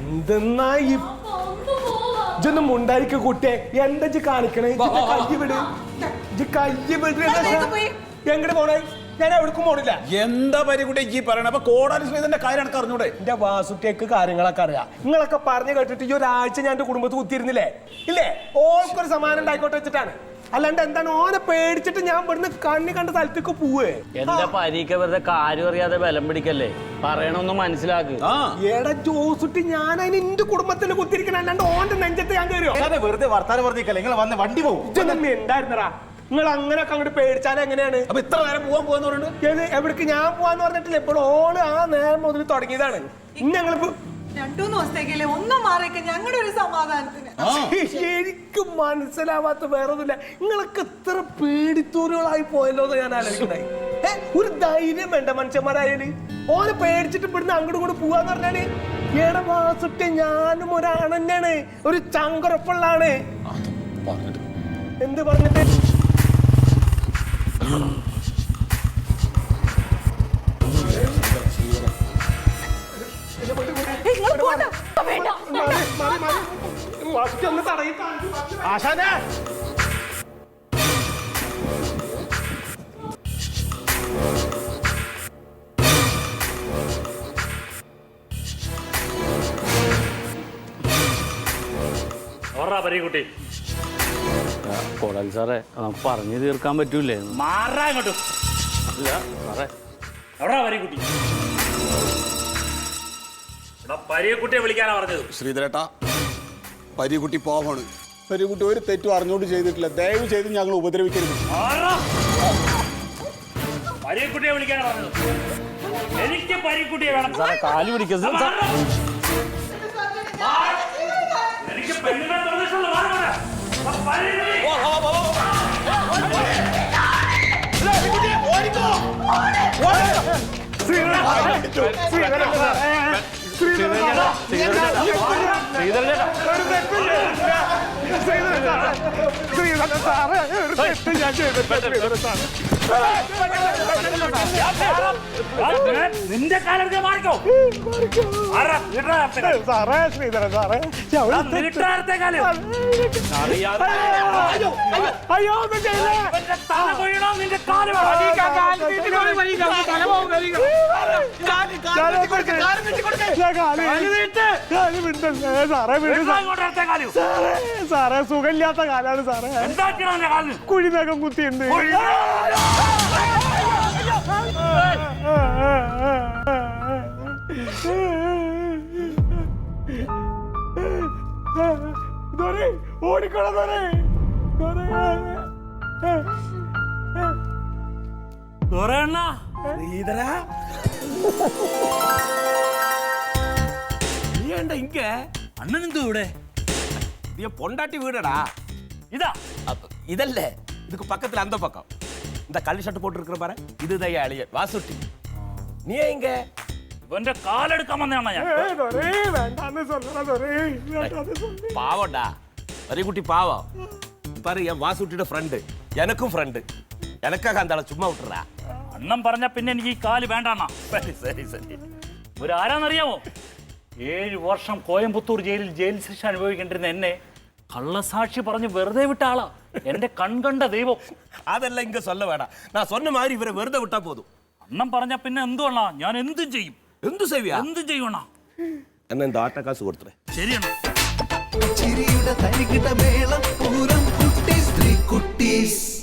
എന്തെന്നാ ഇതൊന്നും മുണ്ടായിരിക്ക കുട്ടിയെ എന്താ കാണിക്കണേ കയ്യ് വിട് കയ്യ് വിട് എങ്ങോട്ട് പോണേ ഞാൻ എവിടേക്കും പോണില്ല എന്താ പരികുട്ടി ഈ പറയണ അപ്പൊ കോടാലി ശ്രീധരന്റെ കാര്യം അറിഞ്ഞൂടെ എന്റെ വാസുട്ടിയൊക്കെ കാര്യങ്ങളൊക്കെ അറിയാം നിങ്ങളൊക്കെ പറഞ്ഞു കേട്ടിട്ട് ഈ ഒരാഴ്ച ഞാൻ എന്റെ കുടുംബത്തിൽ കുത്തിയിരുന്നില്ലേ ഇല്ലേ ഓൾക്കൊരു സമാനം ഉണ്ടായിക്കോട്ടെ വെച്ചിട്ടാണ് അല്ലാണ്ട് എന്താണ് ഓനെ പേടിച്ചിട്ട് ഞാൻ ഇവിടുന്ന് കണ്ണി കണ്ട സ്ഥലത്തേക്ക് പോവേ എന്റെ പരീക്ക വെറുതെ കാര്യം അറിയാതെ ബലം പിടിക്കല്ലേ പറയണൊന്ന് മനസ്സിലാക്ക് എടാ ജോസുട്ടി ഞാൻ അതിന് എന്റെ കുടുംബത്തിൽ കുത്തിരിക്കണ അല്ലാണ്ട് ഓന്റെ നെഞ്ചത്ത് ഞാൻ കയറിയോ വെറുതെ വർത്താനം പറഞ്ഞിരിക്കല്ലേ നിങ്ങൾ വന്ന് വണ്ടി പോകും ഉണ്ടായിരുന്നടാ നിങ്ങൾ അങ്ങനെയൊക്കെ അങ്ങോട്ട് പേടിച്ചാൽ എങ്ങനെയാണ് അപ്പൊ ഇത്ര നേരം പോവാന്ന് പറഞ്ഞിട്ട് എവിടേക്ക് ഞാൻ പോവാന്ന് പറഞ്ഞിട്ടില്ല ഇപ്പോൾ ഓള് ആ നേരം മുതൽ തുടങ്ങിയതാണ് ഞങ്ങളിപ്പോ 2-3 ദിവസത്തേക്കല്ലേ ഒന്നും മാറിയൊക്കെ ഞങ്ങളുടെ ഒരു സമാധാനത്തിന് എനിക്ക് മനസ്സിലാവാത്ത വേറൊന്നുമില്ല നിങ്ങളൊക്കെ ഇത്ര പേടിത്തൂരുകളായി പോയല്ലോ എന്ന് ഞാൻ ആലോചിക്കണേ ഒരു ധൈര്യം വേണ്ട മനുഷ്യന്മാരായാല് ഓനെ പേടിച്ചിട്ട് ഇവിടുന്ന് അങ്ങോട്ട് കൂടെ പോവാന്ന് പറഞ്ഞാല് എടാ വാസുട്ടി ഞാനും ഒരാണ് തന്നെയാണ് ഒരു ചങ്കുറപ്പുള്ളാണ് എന്ത് പറഞ്ഞിട്ട് ആശാനെ കുട്ടി കോടാലി സാറേ നമുക്ക് പറഞ്ഞു തീർക്കാൻ പറ്റൂലേ മാറാ ഇങ്ങോട്ട് അല്ല സാറേ എവിടാ പരീക്കുട്ടി പരീക്കുട്ടിയെ വിളിക്കാനാ പറഞ്ഞത് ശ്രീധരേട്ടാ പരികുട്ടി പോവാണ് പരികുട്ടി ഒരു തെറ്റും അറിഞ്ഞോണ്ട് ചെയ്തിട്ടില്ല ദയവ് ചെയ്ത് ഞങ്ങൾ ഉപദ്രവിക്കരുത് പരീക്കുട്ടിയെ വിളിക്കാനാ പറഞ്ഞത് എനിക്ക് പരീക്കുട്ടിയെ വേണം സാറേ കാല് പിടിക്കുന്നത് എനിക്ക് പെണ്ണുങ്ങളെ പ്രദേശമുള്ള നിന്റെ കാലെടുക്കാൻ മാറിക്കോ സാറേ ശ്രീധരൻ സാറേ അയ്യോ ഒന്നും ചെയ്യില്ല തല കൊയ്യണോ നിന്റെ കാല് സാറേ സുഖമില്ലാത്ത കാലാണ് സാറേ കുഴിനകം കുത്തിയുണ്ട് ഓടിക്കോളാ இங்க அண்ணன் ഇവിടെ பொண்டாட்டி வீடடா இதா இதல்ல இதுக்கு பக்கத்துல அந்த பக்கம் இந்த கள்ளி ஷர்ட் போட்டு இருக்கிற பாரு இதுதான் அழிய வாசுட்டி நீ எங்க ഇവന്റെ കാലെടുക്കാൻ വന്നതാണ് ഞാൻ பாவம்டா வரிகுட்டி பாவம் பாரு என் வாசுட்டியோட ஃப்ரெண்டு எனக்கும் ஃப்ரெண்டு எனக்காக அந்த ஆளை சும்மா விட்டுறா അണ്ണൻ പറഞ്ഞ പിന്നെ എനിക്ക് ഈ കാല് വേണ്ടാന്നാ சரி சரி சரி ഒരു ആരാന്നറിയാമോ 7 വർഷം കോയമ്പത്തൂർ ജയിൽ ശിക്ഷ അനുഭവിക്കേണ്ടിരുന്ന എന്നെ കള്ളസാക്ഷി പറഞ്ഞ് വെറുതെ വിട്ട ആളാ എന്റെ കൺകണ്ട ദൈവം அதெல்லாம் இங்க சொல்ல வேண்டாம் நான் சொன்ன மாதிரி இவரை வெறுതെ விட்டா போதும் അണ്ണൻ പറഞ്ഞ പിന്നെ എന്തുവാ ഞാൻ എന്തും ചെയ്യും എന്തു സേവിയാ എന്തും ചെയ്യണ എന്നാ இந்த ஆட்ட காசு கொடுத்துறேன் ശരിയാണ് ചിരിയുടെ തരികിട മേളം പൂരം